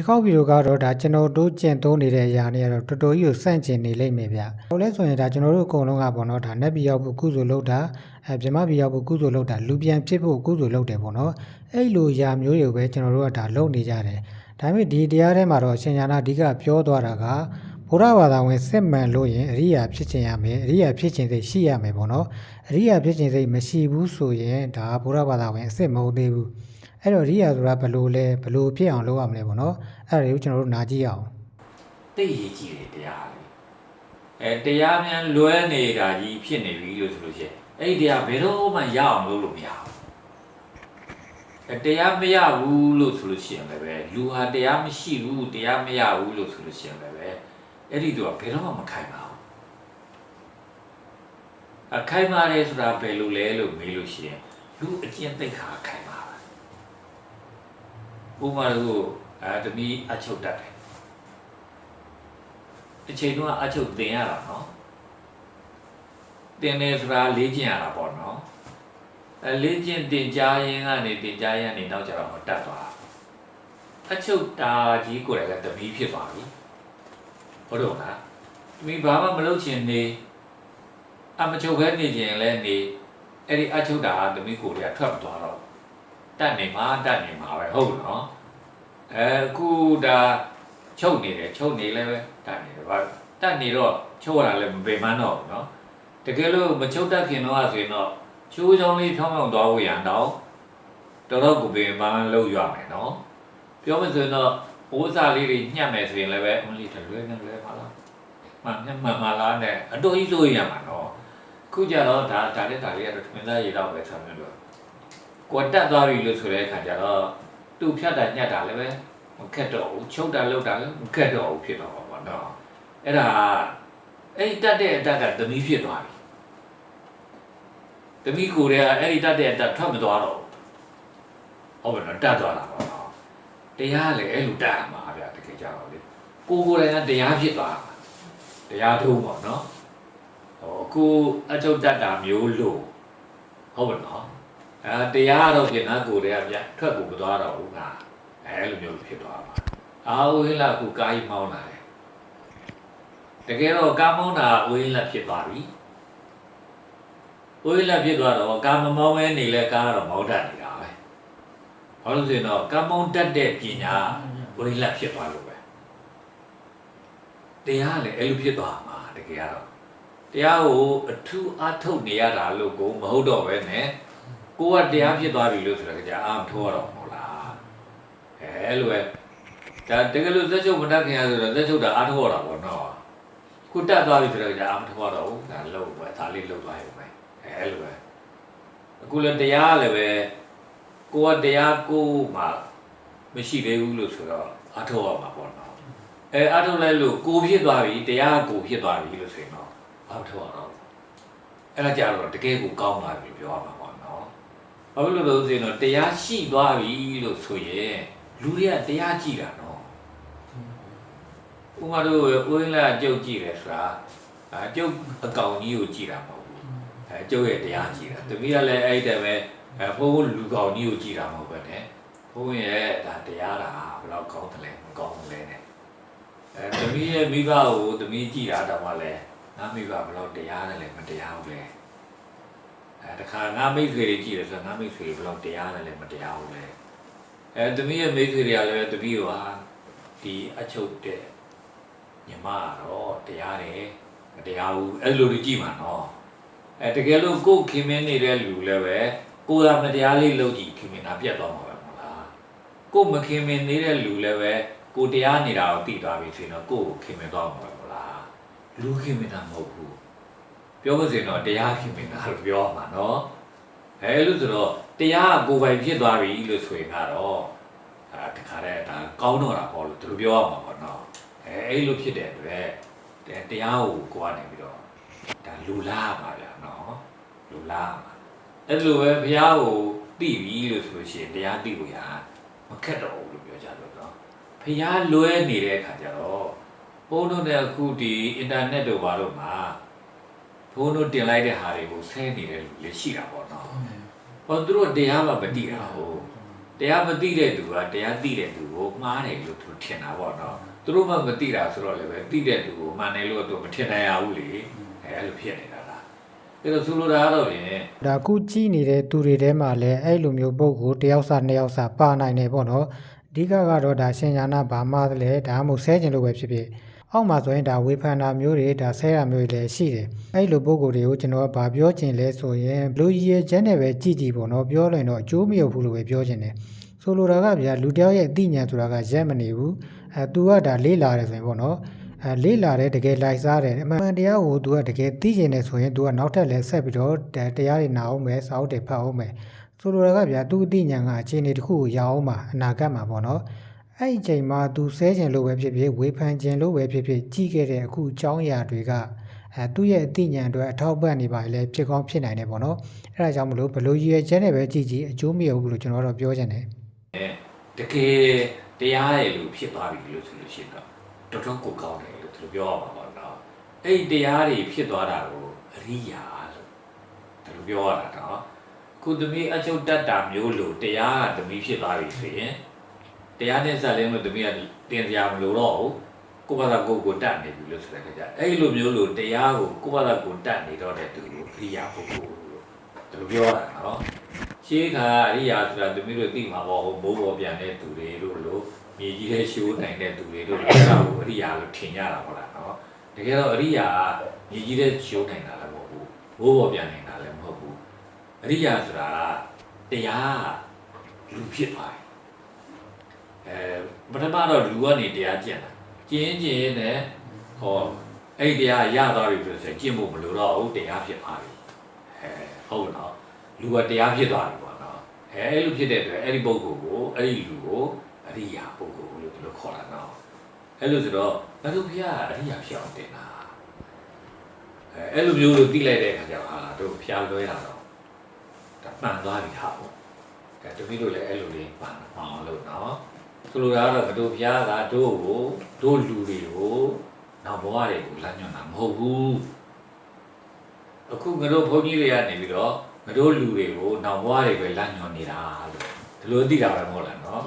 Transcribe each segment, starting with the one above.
ဒီခေါက်ဗီဒီယိုကတော့ဒါကျွန်တော်တို့ကျင့်သုံးနေတဲ့အရာတွေကတော့တော်တော်ကြီးကိုစန့်ကျင်နေလိမ့်မယ်ဗျ။ဟိုလဲဆိုရင်ဒါကျွန်တော်တို့အကုန်လုံးကပေါ့နော်ဒါနက်ပြီးရောက်ဖို့ကုသိုလ်လုပ်တာဗြဟ္မပြီးရောက်ဖို့ကုသိုလ်လုပ်တာလူပြန်ဖြစ်ဖို့ကုသိုလ်လုပ်တယ်ပေါ့နော်။အဲ့လိုຢာမျိုးတွေကိုပဲကျွန်တော်တို့ကဒါလုပ်နေကြတယ်။ဒါပေမဲ့ဒီတရားထဲမှာတော့အရှင်ညာနာအဓိကပြောသွားတာကဘုရားဘာသာဝင်စစ်မှန်လို့ရင်အရိယာဖြစ်ခြင်းရမယ်အရိယာဖြစ်ခြင်းစိတ်ရှိရမယ်ပေါ့နော်။အရိယာဖြစ်ခြင်းစိတ်မရှိဘူးဆိုရင်ဒါဘုရားဘာသာဝင်အစစ်မဟုတ်သေးဘူး။အဲ့တော့ရိယာဆိုတာဘယ်လိုလဲဘယ်လိုဖြစ်အောင်လုပ်ရမလဲပေါ့နော်အဲ့ဒါကိုကျွန်တော်တို့နားကြည့်အောင်သိရကြည့်တယ်တရားလေတရားမြန်လွဲနေတာကြီးဖြစ်နေပြီလို့ဆိုလို့ရှိရင်အဲ့ဒီတရားဘယ်တော့မှရအောင်လုပ်လို့မရဘူးတရားမရဘူးလို့ဆိုလို့ရှိရင်လည်းပဲလူဟာတရားမရှိဘူးတရားမရဘူးလို့ဆိုလို့ရှိရင်လည်းပဲအဲ့ဒီတော့ဘယ်တော့မှမခိုင်ပါဘူးအခိုင်ပါတယ်ဆိုတာဘယ်လိုလဲလို့မေးလို့ရှိရင်လူအကျင့်သိက္ခာခိုင်ပါဥပမာလို့တမီးအချုပ်တတ်တယ်အချိန်တုန်းကအချုပ်တင်ရတာနော်တင်နေဆိုတာလေ့ကျင့်ရတာပေါ့နော်လေ့ကျင့်တင်ကြားရင်ကနေတင်ကြားရင်နေနောက်ကျတော့တတ်သွားအချုပ်တာကြီးကိုယ်လည်းတမီးဖြစ်သွားပြီဟုတ်တော့လားတမီးဘာမှမလုပ်ချင်နေအမချုပ်ခဲနေခြင်းလည်းနေအဲ့ဒီအချုပ်တာတမီးကိုယ်လည်းထွက်မသွားတော့တတ်နေမှာပဲဟုတ်နော်အခုဒါချုပ်နေတယ်ချုပ်နေလည်းပဲတတ်နေတယ်ဗျတတ်နေတော့ချုပ်ရတာလည်းမပင်မတော့ဘူးနော်တကယ်လို့မချုပ်တတ်ခင်တော့ဆိုရင်တော့ချိုးချောင်းလေးဖြောင်းဖြောင်းသွားဖို့ရန်တော့တော်တော်ကိုပင်မလုပ်ရမယ်နော်ပြောမဆိုရင်တော့ဘိုးစားလေးတွေညှက်မယ်ဆိုရင်လည်းပဲအမလီတလွဲနေလွဲပါလားမှန်လားနဲ့အတော်ကြီးစိုးရမှာနော်ခုကြတော့ဒါလေးကတော့ထမင်းသားရေတော့ပဲဆံမျိုးတော့ကိုတက်သွားပြီလို့ဆိုတဲ့အခါကျတော့သူ့ဖြတ်တာညက်တာလည်းပဲမခက်တော့ဘူးချုပ်တာလောက်တာလည်းမခက်တော့ဘူးဖြစ်တော့ပါဘောနော်အဲ့ဒါအဲ့ဒီတက်တဲ့အတက်ကတမီးဖြစ်သွားပြီတမီးကိုယ်တည်းကအဲ့ဒီတက်တဲ့အတက်ထွက်မသွားတော့ဟုတ်ပါတော့တက်သွားတာပေါ့နော်တရားလည်းအဲ့လိုတက်ရမှာဗျာတကယ်ကြတော့လေကိုယ်တိုင်ကတရားဖြစ်သွားတာတရားထုံးပေါ့နော်ဟိုအခုအချုပ်တက်တာမျိုးလို့ဟုတ်ပါနော်တရားတော့ပြင်ငါကိုယ်တည်းကဗျထွက်ကိုမသွားတော့ဘူးငါအဲ့လိုမျိုးဖြစ်သွားမှာဝင်းလာကူကားကြီးမောင်းလာတယ်တကယ်တော့ကားမောင်းတာဝင်းလာဖြစ်သွားပြီဝင်းလာဖြစ်သွားတော့ကားမမောင်းမဲနေလဲကားကတော့မောင်းတတ်နေတာပဲဘာလို့ဆိုရင်တော့ကားမောင်းတတ်တဲ့ပညာဝင်းလာဖြစ်သွားလို့ပဲတရားလည်းအဲ့လိုဖြစ်သွားမှာတကယ်ကတော့တရားကိုအထူးအားထုတ်နေရတာလို့ကိုမဟုတ်တော့ပဲနဲ့ကိုကတရားဖြစ်သွားပြီလို့ဆိုတော့ကြာမထိုးရတော့မဟုတ်လားအဲ့လိုပဲဒါတကယ်လို့သက်ချုပ်မတတ်ခင်ရဆိုတော့သက်ချုပ်တာအားထိုးရတာပေါ့နော်ခုတက်သွားပြီဆိုတော့ကြာမထိုးရတော့ဘူးဒါလုံးပဲဒါလေးလုံးသွားရုံပဲအဲ့လိုပဲအခုလည်းတရားလည်းပဲကိုကတရားကိုမှမရှိသေးဘူးလို့ဆိုတော့အားထိုးရမှာပေါ့နော်အားထုတ်လိုက်လို့ကိုဖြစ်သွားပြီတရားကိုဖြစ်သွားပြီလို့ဆိုရင်တော့အားထိုးရတော့အဲ့ဒါကြတော့တကယ်ကိုကောင်းသွားပြီပြောရမှာပေါ့နော်ဘာလို့လဲဆိုရင်တော့တရားရှိသွားပြီလို့ဆိုရင်လူတွေကတရားကြည့်တာနော်ဥပမာတို့ဦးရင်းလာကျုပ်ကြည့်တယ်ဆိုတာကျုပ်အကောင်ကြီးကိုကြည့်တာမဟုတ်ဘူးကျုပ်ရဲ့တရားကြည့်တာတမီးကလည်းအဲ့ဒီတည်းပဲဘိုးလူကောင်ကြီးကိုကြည့်တာမဟုတ်ပဲနဲ့ဘိုးရဲ့ဒါတရားတာဘယ်လောက်ကောင်းတယ်လဲမကောင်းဘူးလဲနဲ့တမီးရဲ့မိဘကိုတမီးကြည့်တာတော့မှလည်းငါမိဘဘယ်လောက်တရားတယ်လဲမတရားဘူးလဲတခါငါမိတ်ဆွေတွေကြည့်တယ်ဆိုတော့ငါမိတ်ဆွေတွေဘယ်လောက်တရားတယ်လဲမတရားဘူးလဲတမီးရဲ့မိတ်ဆွေတွေကလည်းတမီးကဒီအချုပ်တဲ့ညီမတော့တရားတယ်မတရားဘူးအဲ့လိုကြည့်မှာနော်တကယ်လို့ကိုယ်ခင်မင်းနေတဲ့လူလည်းပဲကိုယ်ကမတရားလေးလုပ်ကြည့်ခင်မင်းတာပြတ်သွားမှာပဲမဟုတ်လားကိုယ်မခင်မင်းနေတဲ့လူလည်းပဲကိုယ်တရားနေတာကိုသိသွားပြီဆိုရင်တော့ကိုယ်ကိုခင်မင်းသွားမှာပဲမဟုတ်လားလူခင်မင်းတာမဟုတ်ဘူးပြောမစင်တော့တရားခင်မင်းတာလို့ပြောမှာနော်အဲ့လိုဆိုတော့တရားကိုယ်ပိုင်ဖြစ်သွားပြီလို့ဆိုရင်ကတော့တခါတည်းဒါကောင်းတော့တာပေါ့လို့သူတို့ပြောရမှာပေါ့နော်အဲ့လိုဖြစ်တဲ့အတွက်တရားကိုကိုယ်ကနေပြီးတော့ဒါလူလားပါဗျာနော်လူလားအဲ့လိုပဲဘုရားကိုသိပြီလို့ဆိုလို့ရှိရင်တရားသိဖို့ရမခက်တော့ဘူးလို့ပြောကြလို့နော်ဘုရားလွဲနေတဲ့အခါကျတော့ဘုန်းတို့နဲ့အခုဒီအင်တာနက်တို့ဘာလို့မှာဘုန်းတို့တင်လိုက်တဲ့ဟာတွေကိုဆဲနေတဲ့လူလည်းရှိတာပေါ့နော်။ဘာသူတို့တရားမှမသိတာဟုတ် တရားမသိတဲ့သူကတရားသိတဲ့သူကိုမှားတယ်လို့သူထင်တာပေါ့နော်သူတို့မှမသိတာဆိုတော့လည်းပဲသိတဲ့သူကိုမှန်တယ်လို့သူမထင်နိုင်ရဘူးလေအဲ့လိုဖြစ်နေတာလားအဲ့တော့ဆိုလိုတာကတော့ပြင်ဒါခုကြည့်နေတဲ့သူတွေထဲမှာလည်းအဲ့လိုမျိုးပုံကိုတယောက်စာနှစ်ယောက်စာပါနိုင်တယ်ပေါ့နော်အဓိကကတော့ဒါရှင်ညာနာဘာမှလည်းဒါမှမဟုတ်ဆဲကျင်လို့ပဲဖြစ်ဖြစ်အောက်မှာဆိုရင်ဒါဝေဖန်တာမျိုးတွေဒါဆဲတာမျိုးတွေလည်းရှိတယ်အဲ့လိုပုံကိုတွေကိုကျွန်တော်ကဗာပြောချင်လဲဆိုရင်ဘလူးရဲ့ချက်နဲ့ပဲကြည့်ကြည့်ပေါ့နော်ပြောလိုက်တော့အကျိုးမရောက်ဘူးလို့ပဲပြောချင်တယ်ဆိုလိုတာကဗျာလူတယောက်ရဲ့အသိဉာဏ်ဆိုတာကရက်မနေဘူးသူကဒါလေးလာတယ်ဆိုရင်ပေါ့နော်လေးလာတယ်တကယ်လိုက်စားတယ်အမှန်တရားကို तू ကတကယ်သိကျင်နေဆိုရင် तू ကနောက်ထပ်လည်းဆက်ပြီးတော့တရားတွေနာအောင်မယ်စာအုပ်တွေဖတ်အောင်မယ်ဆိုလိုတာကဗျာ तू အသိဉာဏ်ကအခြေအနေတစ်ခုကိုရအောင်မှာအနာဂတ်မှာပေါ့နော်အဲ့ဒီအချိန်မှာ तू ဆဲကျင်လို့ပဲဖြစ်ဖြစ်ဝေဖန်ကျင်လို့ပဲဖြစ်ဖြစ်ကြီးခဲ့တဲ့အခုအကြောင်းအရာတွေကသူ့ရဲ့အသိဉာဏ်အတွက်အထောက်ပံ့နေပါလေဖြစ်ကောင်းဖြစ်နိုင်တယ်ပေါ့နော်အဲ့ဒါကြောင့်မလို့ဘလို့ရည်ရွယ်ချက်နဲ့ပဲကြည့်ကြည့်အကျိုးမရဘူးလို့ကျွန်တော်တို့ပြောချင်တယ်တကယ်တရားရဲ့လူဖြစ်သွားပြီလို့ဆိုလို့ရှိရင်တော့တော်တော်ကိုကောင်းတယ်လို့သူပြောရမှာပေါ့နော်အဲ့ဒီတရားတွေဖြစ်သွားတာကိုအရိယာလို့သူပြောရတာနော်ခုသမီးအချုပ်တတ်တာမျိုးလို့တရားကသမီးဖြစ်သွားပြီဆိုရင်တရားနဲ့ဇာတ်လင်းလို့သမီးကတင်စရာမလိုတော့ဘူးကိုယ့်ဘာသာကိုတတ်နေပြီလို့ဆိုတဲ့ခါကျအဲ့လိုမျိုးလို့တရားကိုကိုယ့်ဘာသာကိုတတ်နေတော့တဲ့သူကိုအရိယာပုဂ္ဂိုလ်လို့သူပြောတာနော်ရှင်းခါအရိယာဆိုတာသမီးတို့သိမှာပေါ့မိုးပေါ်ပြန်တဲ့သူတွေလို့မြေကြီးရဲ့ရှိုးနိုင်တဲ့သူတွေတို့လည်းတော့အရိယာလို့ထင်ကြတာဟုတ်လားနော်တကယ်တော့အရိယာမြေကြီးရဲ့ရှိုးနိုင်တာလည်းမဟုတ်ဘူးဘိုးပေါ်ပြန်နေတာလည်းမဟုတ်ဘူးအရိယာဆိုတာတရားလူဖြစ်သွားတယ်ပထမတော့လူကနေတရားကျင့်တာကျင့်နဲ့ဟောအဲ့တရားရသွားပြီဆိုရင်ကျင့်ဖို့မလိုတော့ဘူးတရားဖြစ်သွားပြီဟုတ်နော်လူကတရားဖြစ်သွားပြီပေါ့နော်အဲ့လိုဖြစ်တဲ့အတွက်အဲ့ဒီပုဂ္ဂိုလ်ကိုအဲ့ဒီလူကိုအရိယာပုဂ္ဂိုလ်လို့သူတို့ခေါ်တာနော်အဲ့လိုဆိုတော့ဘယ်လိုဖျားအရိယာဖြစ်အောင်တင်တာအဲ့လိုမျိုးလို့သိလိုက်တဲ့အခါကျတော့ဟာတို့ဖျားလွဲတာတော့ဒါမှန်သွားပြီဟာပေါ့ဒါတပည့်တို့လည်းအဲ့လိုလေးပါအောင်လို့နော်ဆိုလိုတာကတော့ဘယ်လိုဖျားကတို့လူတွေကိုနောက်ဘဝတွေကိုလမ်းညွှန်တာမဟုတ်ဘူးအခုငါတို့ဘုန်းကြီးတွေကနေပြီးတော့ငါတို့လူတွေကိုနောက်ဘဝတွေပဲလမ်းညွှန်နေတာလို့ဒီလိုသိတာပဲမဟုတ်လားနော်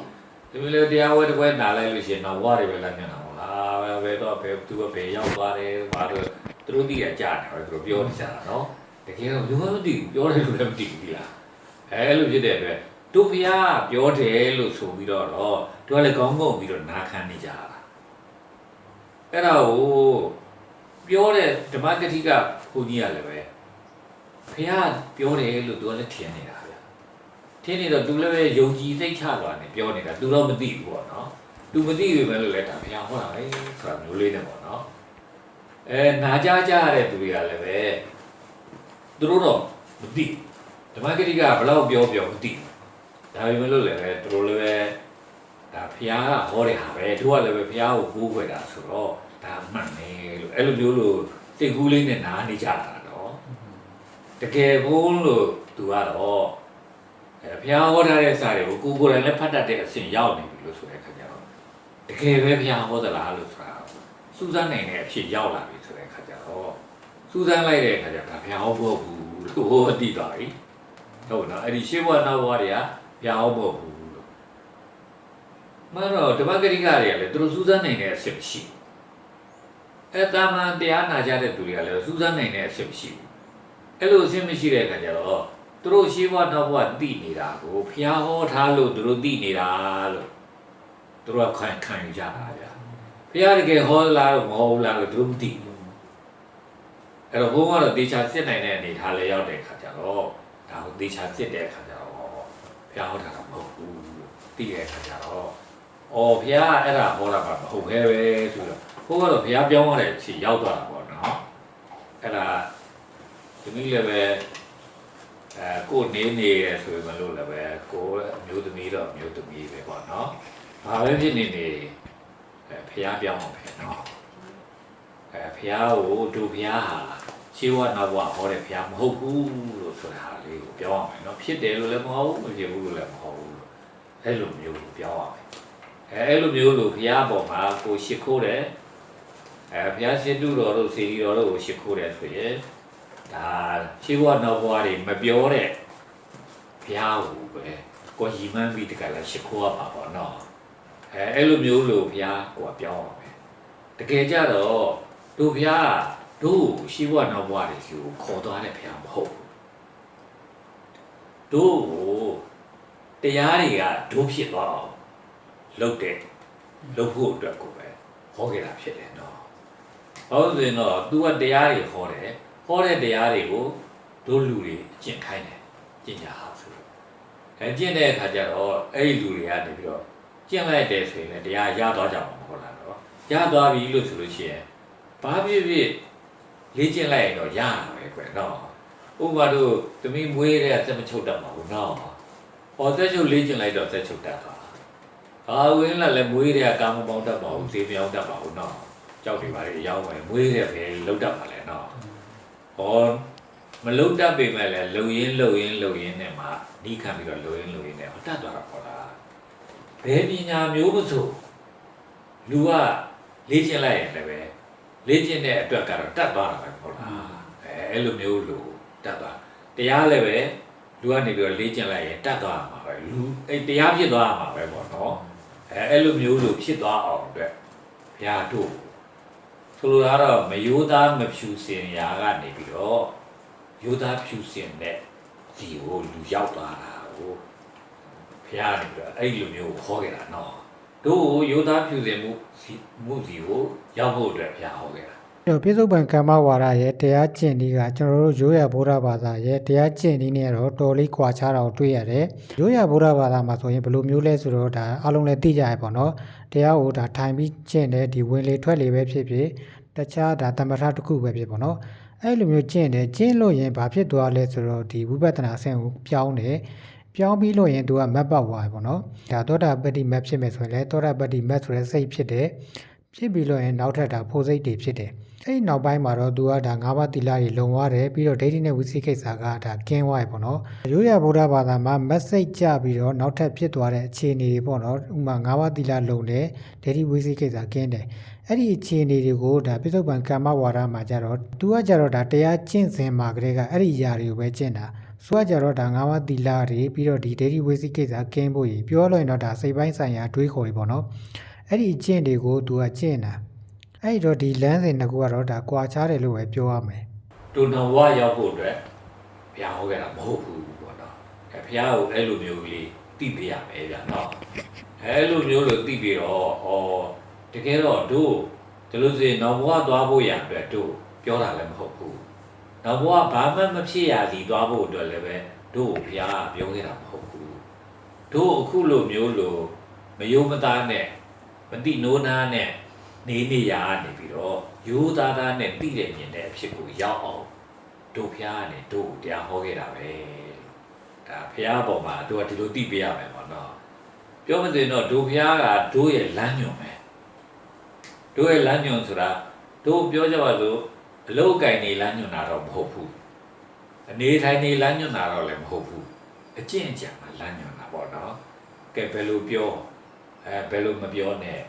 ဒီလိုတရားဝဲတစ်ပွဲနားလိုက်လို့ရှိရင်တော့ဘဝတွေပဲလမ်းညွှန်တာမဟုတ်လားဘယ်တော့သူကဘယ်ရောက်သွားတယ်ဘာလို့သူတို့သိရကြတယ်သူတို့ပြောနေကြတာနော်တကယ်တော့လူမသိဘူးပြောတယ်လို့လည်းမသိဘူးဒီလားအဲ့လိုဖြစ်တဲ့အတွက်တို့ဘုရားပြောတယ်လို့ဆိုပြီးတော့တို့ကလည်းကောင်းကောင်းပြီးတော့နားခံနေကြတာအဲ့ဒါကိုပြောတဲ့ဓမ္မဂတိကဘုန်းကြီးကလည်းပဲဘုရားပြောတယ်လို့သူကလည်းထင်နေတာဗျထင်နေတော့သူလည်းပဲယုံကြည်စိတ်ချသွားတယ်ပြောနေတာသူတော့မသိဘူးပေါ့နော်သူမသိပြီပဲလို့လည်းဒါဘုရားဟောတာလေဆိုတာမျိုးလေးနဲ့ပေါ့နော်နာကြရတဲ့သူတွေကလည်းပဲသူတို့တော့မသိဓမ္မဂတိကဘယ်လောက်ပြောမသိဒါပေမဲ့လို့လည်းပဲသူတို့လည်းပဲဒါဘုရားကဟောတဲ့ဟာပဲသူကလည်းပဲဘုရားကိုကိုးကွယ်တာဆိုတော့ဒါမှန်တယ်လို့အဲ့လိုမျိုးလို့စိတ်ကူးလေးနဲ့နားနေကြတာတော့တကယ်ဘုန်းလို့သူကတော့ဘုရားဟောထားတဲ့စာတွေကိုကိုယ်တိုင်လည်းဖတ်တတ်တဲ့အဆင့်ရောက်နေပြီလို့ဆိုတဲ့အခါကျတော့တကယ်ပဲဘုရားဟောသလားလို့ဆိုတာစူးစမ်းနိုင်တဲ့အဖြစ်ရောက်လာပြီဆိုတဲ့အခါကျတော့စူးစမ်းလိုက်တဲ့အခါကျတော့ဘုရားဟောဖို့ဘူးလို့ဟောအတိသွားပြီဟုတ်နော်အဲ့ဒီရှေးဘဝနောက်ဘဝတွေကဘုရားဟောဖို့ဘူးလို့မတော့ဓမ္မဂရိကတွေကလည်းသူတို့စူးစမ်းနိုင်တဲ့အဖြစ်မရှိဘူးတာမန်တရားနာကြတဲ့သူတွေကလည်းစူးစမ်းနိုင်တဲ့အဖြစ်မရှိဘူးအဲ့လိုအဖြစ်မရှိတဲ့အခါကျတော့သူတို့ရှေးဘဝနောက်ဘဝသိနေတာကိုဘုရားဟောထားလို့သူတို့သိနေတာလို့သူတို့ကခံယူကြတာဗျာဘုရားတကယ်ဟောလားလို့မဟောဘူးလားလို့သူတို့မသိဘူးအဲ့တော့ဘုန်းကတော့တေချာစစ်နိုင်တဲ့အနေထားလေးရောက်တဲ့အခါကျတော့ဒါကိုတေချာစစ်တဲ့အခါကျတော့ဘုရားဟောတာကမဟုတ်ဘူးလို့သိတဲ့အခါကျတော့အော်ဘုရားအဲ့ဒါဟောတာကမဟုတ်ခဲပဲဆိုတော့ဘုန်းကတော့ဘုရားပြောင်းရတဲ့အချိန်ရောက်သွားတာပေါ့နော်အဲ့ဒါဒီနည်းလည်းပဲကိုနေရဆိုရင်မလို့လည်းပဲကိုမျိုးသမီးတော့မျိုးသမီးပဲပေါ့နော်ဘာပဲဖြစ်နေဖျားပြောင်းအောင်ပဲနော်ဖျားကိုတို့ဖျားဟာရှင်းဝနောက်ဘဝဟောတဲ့ဖျားမဟုတ်ဘူးလို့ဆိုတာလေးကိုပြောအောင်မယ်နော်ဖြစ်တယ်လို့လည်းမဟုတ်ဘူးမဖြစ်ဘူးလို့လည်းမဟုတ်ဘူးလို့အဲ့လိုမျိုးကိုပြောအောင်မယ်အဲ့လိုမျိုးလို့ဖျားပေါ်မှာကိုရှ िख ိုးတယ်ဖျားရှင်တုတော်တို့စေတီတော်တို့ကိုရှ िख ိုးတယ်ဆိုရင်ဒါရှင်းဝနောက်ဘဝတွေမပြောတဲ့ဖျားကိုပဲ ကိုရီမန်းပြီးတကလည်းရှ िख ိုးရပါပေါ့နော်အဲ့လိုမျိုးလို့ဘုရားကိုကပြောင်းအောင်ပဲတကယ်ကြတော့တို့ဘုရားတို့ရှိဘဝနောက်ဘဝတွေရှိကိုခေါ်သွားတဲ့ဘုရားမဟုတ်ဘူးတို့တရားတွေကတို့ဖြစ်သွားအောင်လုပ်ဖို့အတွက်ကိုပဲဟောခဲ့တာဖြစ်တယ်နော်ဟုတ်ဆိုရင်တော့ तू ကတရားတွေဟောတဲ့တရားတွေကိုတို့လူတွေကျင့်ခိုင်းတယ်ကျင့်ကြဟာဆိုကျင့်တဲ့အခါကျတော့အဲ့ဒီလူတွေကနေပြီးတော့ကျင့်လိုက်တယ်ဆိုရင်လည်းတရားရသွားကြမှာမဟုတ်လားနော်ရသွားပြီလို့ဆိုလို့ရှိရင်ဘာဖြစ်ဖြစ်လေ့ကျင့်လိုက်ရင်တော့ရတာပဲကွနော်ဥပမာတို့သမီးမွေးတဲ့စက်မချုပ်တတ်ပါဘူးနော်ဟောသက်ချုပ်လေ့ကျင့်လိုက်တော့သက်ချုပ်တတ်သွားဝင်လာလည်းမွေးတဲ့ကာမပေါင်းတတ်ပါဘူးဈေးပြောင်းတတ်ပါဘူးနော်ကြောက်တွေပါလေရောက်မယ်မွေးတဲ့ပဲလုံးတတ်ပါလေနော်ဟောမလုံးတတ်ပေမဲ့လည်းလုံရင်းနဲ့မှနှီးခံပြီးတော့လုံရင်းနဲ့တတ်သွားတာပေါ့လားဘယ်ပညာမျိုးမဆိုလူကလေ့ကျင့်လိုက်ရင်လည်းပဲလေ့ကျင့်တဲ့အတွက်ကတော့တတ်သွားတာပဲဟုတ်လားအဲ့လိုမျိုးလို့တတ်သွားတရားလည်းပဲလူကနေပြီးတော့လေ့ကျင့်လိုက်ရင်တတ်သွားမှာပဲလူအဲ့တရားဖြစ်သွားမှာပဲပေါ့နော်အဲ့လိုမျိုးလို့ဖြစ်သွားအောင်အတွက်ဘုရားတို့ဆိုလိုတာတော့မယောသားမဖြူစင်ရာကနေပြီးတော့ယောသားဖြူစင်တဲ့ဒီကိုလူရောက်သွားတာကိုဘုရားနေပြီးတော့အဲ့လိုမျိုးခေါ်ခဲ့တာနော်တို့ယောသားဖြူစင်မှုစီကိုရောက်ဖို့အတွက်ဘုရားဟောခဲ့တာပြစ္ဆုတ်ပံကမ္မဝါဒရဲ့တရားကျင့်နည်းကကျွန်တော်တို့ရိုးရဗုဒ္ဓဘာသာရဲ့တရားကျင့်နည်းနဲ့တော့တော်လေးကွာခြားတာကိုတွေ့ရတယ်။ရိုးရဗုဒ္ဓဘာသာမှာဆိုရင်ဘယ်လိုမျိုးလဲဆိုတော့ဒါအားလုံးလည်းသိကြရပေါ့နော်။တရားကိုဒါထိုင်ပြီးကျင့်တယ်ဒီဝင်လေထွက်လေပဲဖြစ်ဖြစ်တခြားဒါသမထတစ်ခုပဲဖြစ်ပေါ့နော်။အဲ့လိုမျိုးကျင့်လို့ရင်ဘာဖြစ်သွားလဲဆိုတော့ဒီဝိပဿနာအဆင့်ကိုပြောင်းပြီးလို့ရင်သူကမတ်ပတ်သွားပေါ့နော်။ဒါသောတာပတ္တိမတ်ဖြစ်မယ်ဆိုရင်လည်းသောတာပတ္တိမတ်ဆိုတဲ့စိတ်ဖြစ်တယ်။ဖြစ်ပြီးလို့ရင်နောက်ထပ်ဒါဖို့စိတ်တွေဖြစ်တယ်။အဲ့ဒီနောက်ပိုင်းမှာတော့သူကဒါ၅ပါးသီလတွေလုံသွားတယ်ပြီးတော့ဒိဋ္ဌိနဲ့ဝိသိကိစ္စကဒါကင်းသွားပြီပေါ့နော်ရိုးရဗုဒ္ဓဘာသာမှာ message ကြပြီးတော့နောက်ထပ်ဖြစ်သွားတဲ့အခြေအနေတွေပေါ့နော်ဥပမာ၅ပါးသီလလုံတယ်ဒိဋ္ဌိဝိသိကိစ္စကင်းတယ်အဲ့ဒီအခြေအနေတွေကိုဒါပြစ္ဆုတ်ပံကမ္မဝါဒမှာကြတော့သူကကြတော့ဒါတရားကျင့်စဉ်မှာကလေးကအဲ့ဒီຢာတွေကိုပဲကျင့်တာဆိုတော့ကြတော့ဒါ၅ပါးသီလတွေပြီးတော့ဒီဒိဋ္ဌိဝိသိကိစ္စကင်းဖို့ကြီးပြောလို့ရင်တော့ဒါစိတ်ပိုင်းဆိုင်ရာတွေးခေါ်တွေပေါ့နော်အဲ့ဒီကျင့်တွေကိုသူကကျင့်တာအဲ့တော့ဒီလမ်းစဉ်တစ်ခုကတော့ဒါကွာခြားတယ်လို့ပဲပြောရမယ်။တို့တော်ဝရောက်ဖို့အတွက်ဘုရားဟောခဲ့တာမဟုတ်ဘူးပေါ့နော်။ဘုရားကိုအဲ့လိုမျိုးလေးသိပေးရမယ်ဗျာနော်။အဲ့လိုမျိုးလို့သိပြီးတော့တကယ်တော့တို့ဒီလိုဆိုရင်နောက်ဘဝသွားဖို့ရန်အတွက်တို့ပြောတာလည်းမဟုတ်ဘူး။နောက်ဘဝဘာမှမဖြစ်ရသည်သွားဖို့အတွက်လည်းပဲတို့ဘုရားပြောခဲ့တာမဟုတ်ဘူး။တို့အခုလိုမျိုးလို့မယုံမသားနဲ့မတိနိုးနာနဲ့နေရနေပြီးတော့ရိုးသားနဲ့သိတဲ့မြင်တဲ့အဖြစ်ကိုရောက်အောင်တို့ဖျားကနေတို့တရားဟောခဲ့တာပဲဒါဖျားပေါ်မှာတို့ကဒီလိုသိပေးရမယ်ပေါ့နော်ပြောမစင်တော့တို့ဖျားကတို့ရဲ့လမ်းညွန်ပဲတို့ရဲ့လမ်းညွန်ဆိုတာတို့ပြောကြပါစို့အလုတ်ကင်နေလမ်းညွန်တာတော့မဟုတ်ဘူးအနေထိုင်နေလမ်းညွန်တာတော့လည်းမဟုတ်ဘူးအကျင့်အကြံမှာလမ်းညွန်တာပေါ့နော်ကဲဘယ်လိုပြောဘယ်လိုမပြောနဲ့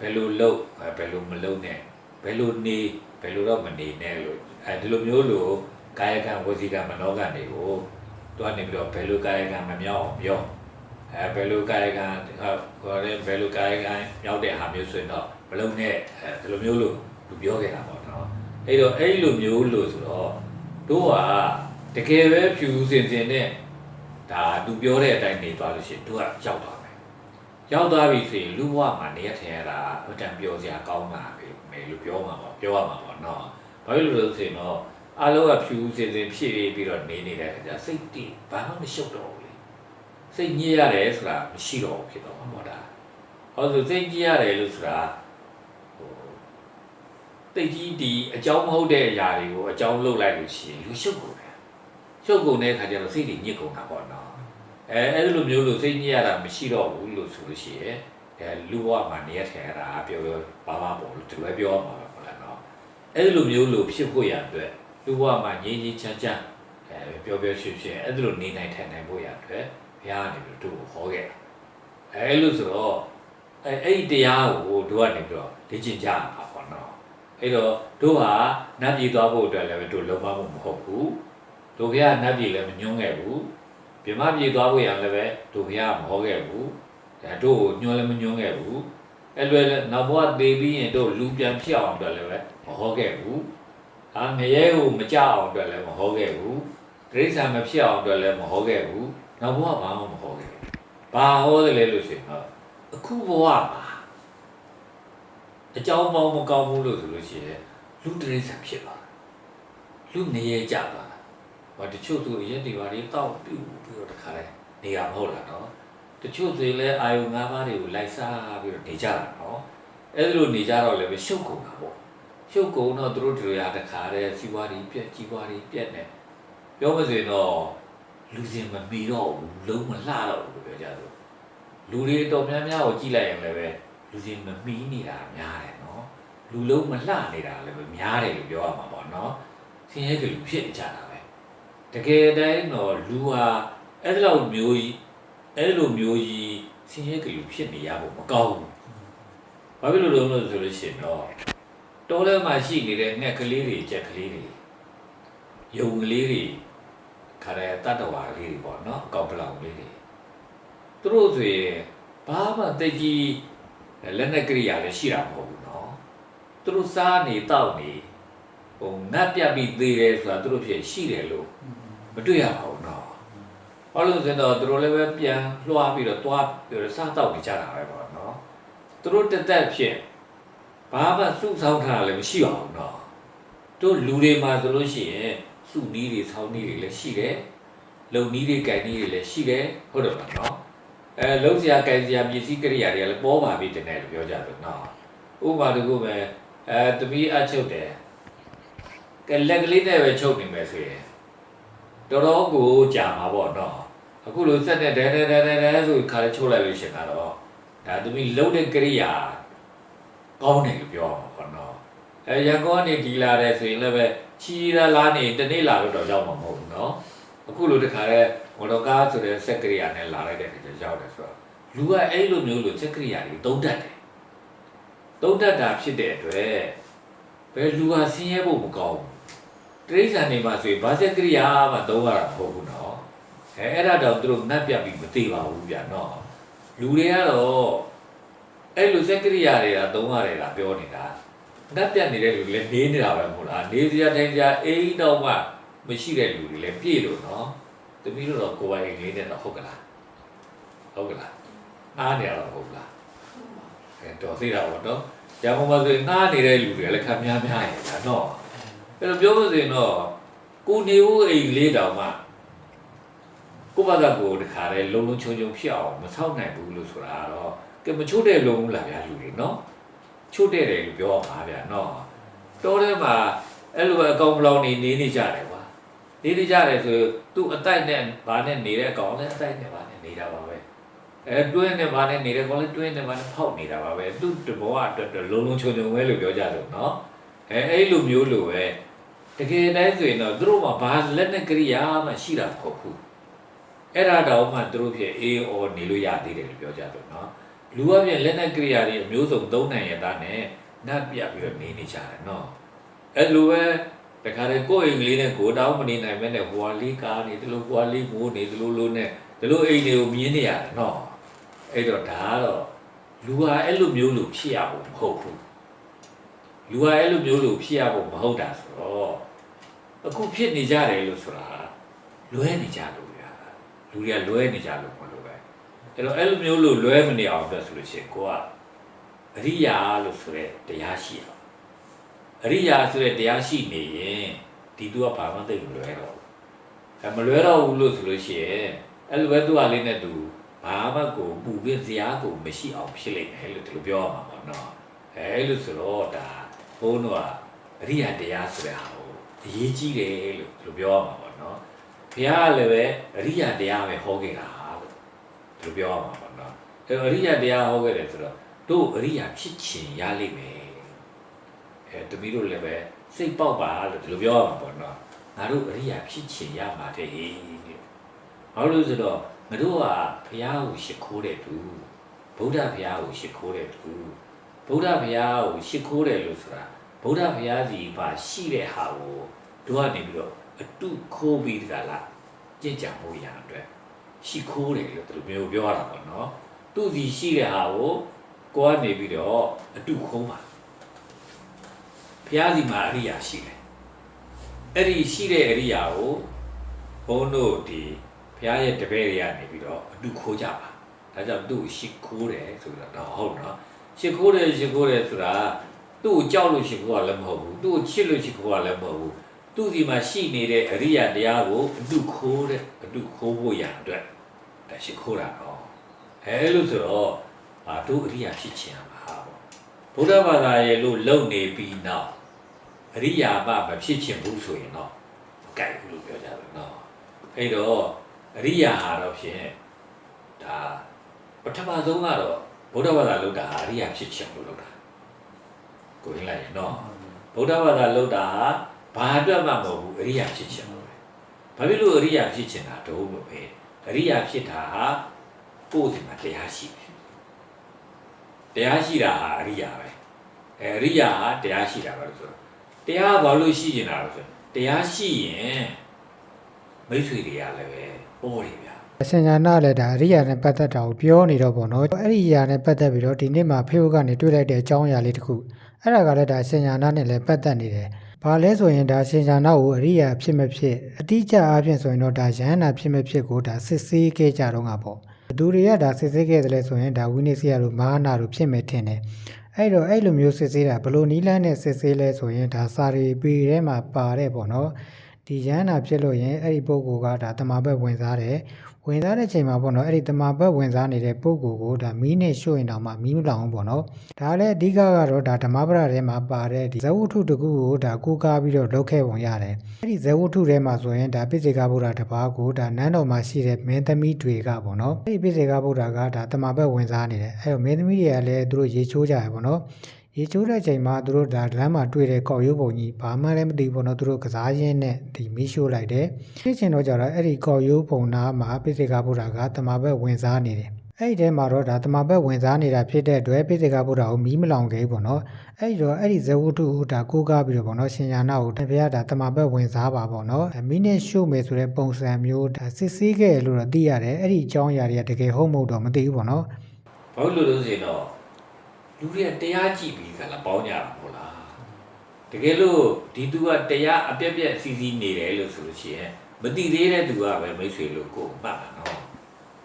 ဘယ်လိုလုပ်ဘယ်လိုမလုပ်နဲ့ဘယ်လိုနေဘယ်လိုတော့မနေနဲ့လို့ဒီလိုမျိုးလို့ကာယကံဝစီကံမနောကံတွေကိုတွားနေပြီးတော့ဘယ်လိုကာယကံမမြောက်အောင်ပြောဘယ်လိုကာယကံဟောတယ်ဘယ်လိုကာယကံမြောက်တဲ့ဟာမျိုးဆိုရင်တော့မလုံးနဲ့ဒီလိုမျိုးလို့သူပြောခဲ့တာပေါ့နော်အဲ့တော့အဲ့လိုမျိုးလို့ဆိုတော့တို့ကတကယ်ပဲဖြူစင်နဲ့ဒါသူပြောတဲ့အတိုင်းနေသွားလို့ရှိရင်တို့ကကြောက်သွားရောက်သွားပြီဆိုရင်လူဘဝမှာနေရထင်ရတာအတန်ပြောစရာကောင်းတာပဲမယ်လို့ပြောရမှာပေါ့နော်ဘာဖြစ်လို့လဲဆိုရင်တော့အလုံးကဖြူစင်ဖြစ်ပြီးတော့နေနေတဲ့အခါကျစိတ်တိဘာမှမရှုပ်တော့ဘူးလေစိတ်ညစ်ရတယ်ဆိုတာမရှိတော့ဘူးဖြစ်တော့မှာပေါ့ဒါဟောဆိုစိတ်ညစ်ရတယ်လို့ဆိုတာတိတ်ကြီးဒီအကြောင်းမဟုတ်တဲ့အရာတွေကိုအကြောင်းလုပ်လိုက်လို့ရှိရင်လူရှုပ်ကုန်တယ်ရှုပ်ကုန်တဲ့အခါကျတော့စိတ်တွေညစ်ကုန်တာပေါ့နော်အဲ့လိုမျိုးလို့စိတ်ညစ်ရတာမရှိတော့ဘူးလို့ဆိုလို့ရှိရင်လူဘဝမှာနေရထင်ရတာပြောပါပေါ့လို့ဒီလိုပြောမှာပေါ့လားနော်အဲ့လိုမျိုးလို့ဖြစ်ဖို့ရအတွက်လူဘဝမှာငြိမ်းချမ်းပြောရွှင်အဲ့လိုနေနိုင်ထိုင်နိုင်ဖို့ရအတွက်ဘုရားကနေပြီးတို့ဟောခဲ့တာအဲ့လိုဆိုတော့အဲ့ဒီတရားကိုတို့ကနေပြီးတော့လေ့ကျင့်ကြမှာပေါ့နော်အဲ့တော့တို့ဟာနတ်ပြည်သွားဖို့အတွက်လည်းတို့လုံမမှုမဟုတ်ဘူးတို့ဘုရားနတ်ပြည်လည်းမညွှန်းခဲ့ဘူး ပြမပြေသွားဖို့ရလည်းပဲတို့ဘုရားမဟောခဲ့ဘူးဒါတို့ညွှန်လည်းမညွှန်ခဲ့ဘူးအဲ့လွယ်နောက်ဘဝသေးပြီးရင်တို့လူပြန်ဖြစ်အောင်အတွက်လည်းပဲမဟောခဲ့ဘူးငရဲကိုမကြောက်အောင်အတွက်လည်းမဟောခဲ့ဘူးတိရစ္ဆာန်မဖြစ်အောင်အတွက်လည်းမဟောခဲ့ဘူးနောက်ဘဝဘာမှမဟောခဲ့ဘူးဘာဟောတယ်လဲလို့ဆိုရင်အခုဘဝမှာအကြောင်းပေါင်းမကောင်းဘူးလို့ဆိုလို့ရှိရင်လူတိရစ္ဆာန်ဖြစ်သွားလူနေရကြသွားဘာတချို့သူရက်တွေပါတွေတောက်ပြူပြီးတော့တခါလဲနေရမဟုတ်လားနော်တချို့တွေလည်းအာယုံ၅ပါးတွေကိုလိုက်စားပြီးတော့နေကြတာနော်အဲ့လိုနေကြတော့လည်းပဲရှုပ်ကုန်တာပေါ့ရှုပ်ကုန်တော့သူတို့တွေရတခါတည်းစီးပွားရေးပြက်ကြီးပွားရေးပြက်နေပြောမစင်တော့လူစင်မမီတော့ဘူးလုံးမလှတော့ဘူးပြောကြသူလူတွေတော်များများကိုကြည့်လိုက်ရင်လည်းပဲလူစင်မမီနေတာများတယ်နော်လူလုံးမလှနေတာလည်းပဲများတယ်လို့ပြောရမှာပေါ့နော်ဆင်းရဲကြလူဖြစ်နေကြတာပဲတကယ်တမ်းတော့လူဟာအဲ့လိုမျိုးကြီးဆင်းရဲကြလူဖြစ်နေရဖို့မကောင်းဘူးဘာဖြစ်လို့လဲဆိုလို့ရှိရင်တော့တောထဲမှာရှိနေတဲ့ငှက်ကလေးတွေကြက်ကလေးတွေယုံကလေးတွေခါတဲ့တတ္တဝါလေးတွေပေါ့နော်အကောင်ပလောင်လေးတွေသူတို့ဆိုရင်ဘာမှတိတ်ကြီးလက်နဲ့ကိရိယာလည်းရှိတာမဟုတ်ဘူးနော်သူတို့စားနေတောက်နေငတ်ပြတ်ပြီးသေးတယ်ဆိုတာသူတို့ဖြစ်ရှိတယ်လို့မတွေ့ရပါဘူးနော်ဘာလို့ဆိုတော့သူတို့လည်းပဲပြန်လွှားပြီးတော့တွားပြီးတော့စားတောက်နေကြတာပဲပေါ့နော်သူတို့တက်ဖြစ်ဘာမှစုဆောင်းထားတာလည်းမရှိပါဘူးနော်တို့လူတွေမှာဆိုလို့ရှိရင်စုနီးတွေဆောင်းနီးတွေလည်းရှိတယ်လုံနီးတွေကြိုင်နီးတွေလည်းရှိတယ်ဟုတ်တယ်ပါနော်လုံးစရာကြိုင်စရာပစ္စည်းကိရိယာတွေလည်းပေါ်ပါပြီတဲ့လို့ပြောကြတယ်နော်ဥပမာတခုပဲသမီးအချုပ်တယ်ကလက်ကလေးနဲ့ပဲချုပ်နေမယ်ဆိုရင်တော်တော်ကိုကြာမှာပေါ့နော်အခုလိုစက်နဲ့ဒဲဆိုခါလေးချုပ်လိုက်လို့ရှင်ကတော့ဒါသမီးလုံးတဲ့ကိရိယာကောင်းတယ်လို့ပြောမှာပေါ့နော်ရန်ကုန်ကနေဒီလာတယ်ဆိုရင်လည်းပဲချီလာနေတနေ့လာလို့တော့ရောက်မှာမဟုတ်ဘူးနော်အခုလိုတခါလဲမော်တော်ကားဆိုတဲ့စက်ကိရိယာနဲ့လာလိုက်တဲ့အခါကျရောက်တယ်ဆိုတော့လူကအဲ့လိုမျိုးလိုစက်ကိရိယာတွေသုံးတတ်တယ်သုံးတတ်တာဖြစ်တဲ့အတွက်ဘယ်လူဟာဆင်းရဲဖို့မကောင်းဘူးတိရစ္ဆာန်တွေမှာဆိုရင်ဘာစက်ကိရိယာမှသုံးရတာမဟုတ်ဘူးနော်အဲ့ဒါတော့သူတို့ငတ်ပြတ်ပြီးမသိပါဘူးဗျာနော်လူတွေကတော့အဲ့လိုစက်ကိရိယာတွေကသုံးရတယ်လားပြောနေတာငတ်ပြတ်နေတဲ့လူတွေလည်းနေနေတာပဲမဟုတ်လားနေစရာထိုင်စရာအိမ်တော့မှမရှိတဲ့လူတွေလည်းပြည့်လို့နော်တမီးတို့တော့ကိုယ်ပိုင်အိမ်လေးနဲ့တော့ဟုတ်ကလားအားနေရတော့ဟုတ်လားတော်သေးတာပေါ့နော်ရန်ကုန်မှာဆိုရင်ငားနေတဲ့လူတွေလည်းခက်များရဲ့ဒါတော့အဲ့တော့ပြောလို့ဆိုရင်တော့ကိုနေဦးအိမ်လေးတောင်မှကိုယ့်ဘာသာကိုယ်တခါတည်းလုံလုံချုံချုံဖြစ်အောင်မဆောက်နိုင်ဘူးလို့ဆိုတာတော့ကဲမချို့တဲ့လုံလာဗျာလူတွေနော်ချို့တဲ့တယ်လို့ပြောပါဗျာနော်တောထဲမှာအဲ့လိုအကောင်ပလောင်နေနေကြတယ်ကွာနေနေကြတယ်ဆိုသူ့အတိုက်နဲ့ဘာနဲ့နေတဲ့အကောင်လည်းအတိုက်နဲ့ဘာနဲ့နေတာပါပဲတွင်းနဲ့ဘာနဲ့နေတဲ့ကောင်လည်းတွင်းနဲ့ဘာနဲ့ဖောက်နေတာပါပဲသူ့တဘောအတွက်လုံလုံချုံချုံပဲလို့ပြောကြတယ်နော်အဲ့လိုမျိုးလိုပဲတကယ်တမ်းဆိုရင်တော့သူတို့မှာဘာလက်နဲ့ကိရိယာမှရှိတာမဟုတ်ဘူးအဲ့ဒါတော့မှသူတို့ဖြစ်အေးအော်နေလို့ရသေးတယ်လို့ပြောကြတယ်နော်လူအပြင်လက်နဲ့ကိရိယာတွေအမျိုးစုံသုံးနိုင်ရတာနဲ့နတ်ပြပြီးတော့နေနေကြတယ်နော်အဲ့လိုပဲတခါတည်းကိုယ့်အိမ်ကလေးနဲ့ကိုတောင်းမနေနိုင်မဲနဲ့ဟွာလေးကားနေဒီလိုဟွာလေးမိုးနေဒီလိုနဲ့ဒီလိုအိမ်တွေကိုမြင်နေရတယ်နော်အဲ့တော့ဒါကတော့လူဟာအဲ့လိုမျိုးလို့ဖြစ်ရဖို့မဟုတ်ဘူးလူဟာအဲ့လိုမျိုးလို့ဖြစ်ရဖို့မဟုတ်တာဆိုတော့အခုဖြစ်နေကြတယ်လို့ဆိုတာလွဲနေကြလို့ဗျာလူတွေကလွဲနေကြလို့မလို့ပဲအဲ့တော့အဲ့လိုမျိုးလို့လွဲမနေအောင်အတွက်ဆိုလို့ရှိရင်ကိုကအရိယာလို့ဆိုတဲ့တရားရှိအောင်အရိယာဆိုတဲ့တရားရှိနေရင်ဒီသူကဘာမှသိမလွဲတော့ဘူးမလွဲတော့ဘူးလို့ဆိုလို့ရှိရင်အဲ့လိုပဲသူကလေးနဲ့သူဘာမှကိုပူပြင်းစရာကိုမရှိအောင်ဖြစ်လိမ့်မယ်လို့ဒီလိုပြောရမှာပေါ့နော်အဲ့လိုဆိုတော့ဒါဘုန်းတော်ကအရိယာတရားဆိုတဲ့ဟာကိုအရေးကြီးတယ်လို့ဒီလိုပြောရမှာပေါ့နော်ဘုရားကလည်းပဲအရိယာတရားပဲဟောခဲ့တာလို့ဒီလိုပြောရမှာပေါ့နော်အဲ့အရိယာတရားဟောခဲ့တယ်ဆိုတော့တို့အရိယာဖြစ်ချင်ရလိမ့်မယ်တမီးတို့လည်းပဲစိတ်ပေါက်ပါလို့ဒီလိုပြောရမှာပေါ့နော်ငါတို့အရိယာဖြစ်ချင်ရမှာတဲ့ဟေးဘာလို့ဆိုတော့ငါတို့ကဘုရားကိုရှ िख ိုးတဲ့သူဗုဒ္ဓဘုရားကိုရှ िख ိုးတဲ့သူဗုဒ္ဓဘုရားကိုရှ िख ိုးတယ်လို့ဆိုတာဗုဒ္ဓဘုရားစီပါရှိတဲ့ဟာကိုတို့ကနေပြီးတော့အတုခိုးပြီးတကလားကြင်ကြံဖို့ရအတွက် ရှိခိုးတယ်လို့သူမျိုးပြောရတာပေါ့နော်သူ့စီရှိတဲ့ဟာကိုကိုကနေပြီးတော့အတုခိုးပါဘုရားစီမှာအရိယာရှိတယ်အဲ့ဒီရှိတဲ့အရိယာကိုဘုန်းတို့ဒီဘုရားရဲ့တပည့်တွေကနေပြီးတော့အတုခိုးကြပါဒါကြောင့်သူ့ရှိခိုးတယ်ဆိုတော့ဟုတ်နော်ရှိခိုးတယ်ဆိုတာသူ့ကိုကြောက်လို့ရှိခိုးရလည်းမဟုတ်ဘူးသူ့ကိုချစ်လို့ရှိခိုးရလည်းမဟုတ်ဘူးသူ့စီမှာရှိနေတဲ့အရိယာတရားကိုအတုခိုးဖို့ရအတွက်ဒါရှိခိုးတာတော့အဲလို့ဆိုတော့တို့အရိယာဖြစ်ခြင်းမှာပေါ့ဗုဒ္ဓဘာသာရဲ့လို့လုံနေပြီးနောက်အရိယာမဖြစ်ခြင်းဘူးဆိုရင်တော့မကြိုက်ဘူးလို့ပြောကြတယ်နော်အဲ့တော့အရိယာဟာတော့ဖြင့်ဒါပထမဆုံးကတော့ဗုဒ္ဓဘာသာလုပ်တာအရိယာဖြစ်ခြင်းလို့လုပ်တာကိုရင်းလိုက်ရင်နော်ဗုဒ္ဓဘာသာလုပ်တာဘာအတွက်မှမဟုတ်ဘူးအရိယာဖြစ်ခြင်းလို့ပဲဘာဖြစ်လို့အရိယာဖြစ်ခြင်းတာတုံးလို့ပဲအရိယာဖြစ်တာဟာကိုယ်စီမှာတရားရှိတယ်တရားရှိတာဟာအရိယာပဲအရိယာဟာတရားရှိတာပဲလို့ဆိုတော့တရားဘာလို့ရှိနေတာလဲဆိုတရားရှိရင်မိတ်ဆွေတွေကလည်းပဲပေါ်တယ်ဗျာဆင်ညာနာလည်းဒါအရိယာနဲ့ပတ်သက်တာကိုပြောနေတော့ပေါ့နော်အဲ့ဒီအရာနဲ့ပတ်သက်ပြီးတော့ဒီနေ့မှာဖေဘုတ်ကနေတွေ့လိုက်တဲ့အကြောင်းအရာလေးတစ်ခုအဲ့ဒါကလည်းဒါဆင်ညာနာနဲ့လည်းပတ်သက်နေတယ်ဘာလဲဆိုရင်ဒါဆင်ညာနာကိုအရိယာဖြစ်မဖြစ်အတိအကျအားဖြင့်ဆိုရင်တော့ဒါယန္နာဖြစ်မဖြစ်ကိုဒါစစ်ဆေးခဲ့ကြတော့ငါပေါ့သူတွေကဒါစစ်ဆေးခဲ့တယ်လဲဆိုရင်ဒါဝိနည်းစီယာတို့မာဟနာတို့ဖြစ်မယ်ထင်တယ်အဲ့တော့အဲ့လိုမျိုးစစ်ဆေးတာဘလို့နီးလန်းနဲ့စစ်ဆေးလဲဆိုရင်ဒါစာရီပေထဲမှာပါတဲ့ပေါ့နော်ဒီယန္နာဖြစ်လို့ရင်အဲ့ဒီပုဂ္ဂိုလ်ကဒါတမာဘက်ဝင်စားတယ်ဝင်စားတဲ့ချိန်မှာပေါ့နော်အဲ့ဒီတမာဘက်ဝင်စားနေတဲ့ပုဂ္ဂိုလ်ကိုဒါမီးနဲ့ရှို့ရင်တော့မှမီးမလောင်ဘူးပေါ့နော်ဒါလည်းအဓိကကတော့ဒါဓမ္မပဒထဲမှာပါတဲ့ဒီဇဝုထုတကူကိုဒါကိုးကားပြီးတော့လုပ်ခဲ့ပုံရတယ်အဲ့ဒီဇဝုထုထဲမှာဆိုရင်ဒါပိစိကဗုဒ္ဓတစ်ပါးကိုဒါနန်းတော်မှာရှိတဲ့မင်းသမီးတွေကပေါ့နော်အဲ့ဒီပိစိကဗုဒ္ဓကဒါတမာဘက်ဝင်စားနေတယ်အဲ့တော့မင်းသမီးတွေကလည်းသူတို့ရေချိုးကြရပေါ့နော်ရေချိုးတဲ့ချိန်မှာသူတို့ဒါလမ်းမှာတွေ့တဲ့ကောက်ရိုးပုံကြီးဘာမှလည်းမသိဘူးပေါ့နော်သူတို့ကစားရင်းနဲ့ဒီမီးရှို့လိုက်တယ်ဖြစ်ချင်တော့ကြတော့အဲ့ဒီကောက်ရိုးပုံနာမှာပိစိကဗုဒ္ဓကတမာဘက်ဝင်စားနေတယ်အဲ့ဒီထဲမှာတော့ဒါတမာဘက်ဝင်စားနေတာဖြစ်တဲ့အတွက်ပိစိကဗုဒ္ဓကိုမီးမလောင်ခဲ့ဘူးပေါ့နော်အဲ့ဒီတော့အဲ့ဒီဇဝုထုကိုဒါကိုးကားပြီးတော့ပေါ့နော်ရှင်ယာနာကိုတပည့်ကဒါတမာဘက်ဝင်စားပါပေါ့နော်မီးနဲ့ရှို့မယ်ဆိုတဲ့ပုံစံမျိုးဒါစစ်ဆေးခဲ့လို့တော့သိရတယ်အဲ့ဒီအကြောင်းအရာတွေကတကယ်ဟုတ်မဟုတ်တော့မသိဘူးပေါ့နော်ဘာလို့လို့ဆိုရင်တော့လူတွေကတရားကြည့်ပြီးကလာပေါင်းကြတာဟုတ်လားတကယ်လို့ဒီသူကတရားအပြက်ပြက်စီစီနေတယ်လို့ဆိုလို့ရှိရင်မသိသေးတဲ့သူကပဲမိတ်ဆွေလို့ကိုမှတ်တာနော